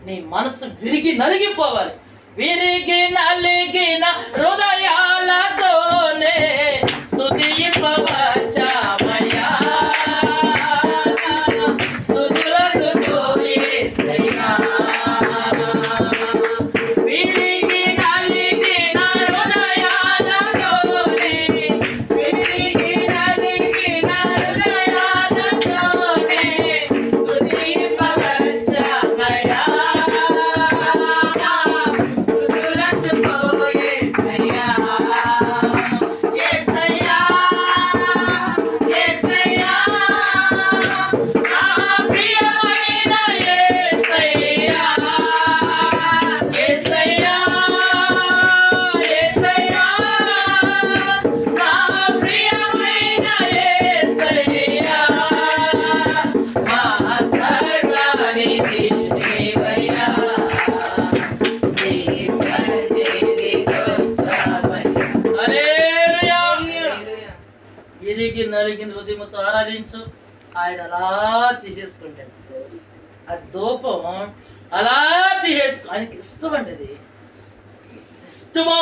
నీ మనసు విరిగి నలిగిపోవాలి. విరిగి నలిగిన హృదయాలతోనే స్తుతింపవచ్చామయ్యా. స్తుతులందుకో యేసయ్యా. విరిగి నలిగిన హృదయాలతోనే, విరిగి నలిగిన హృదయాలతోనే స్తుతింపవచ్చామయ్యా. స్తుతులందుకో యేసయ్యా. యేసయ్యా, యేసయ్యా, నా ప్రియమైన యేసయ్యా. యేసయ్యా, యేసయ్యా, నా ప్రియమైన యేసయ్యా. మా సర్వానికి నీవయ్యా. నీ సన్నిధికొచ్చామయ్యా. హల్లెలూయా. విరిగి నలిగిన హృదయంతో ఆరాధించు. ఆయన అలా తీసేసుకుంటాడు. ఆ ధూపం అలా తీసేసుకో. ఆయనకి ఇష్టం అండి, అది ఇష్టమో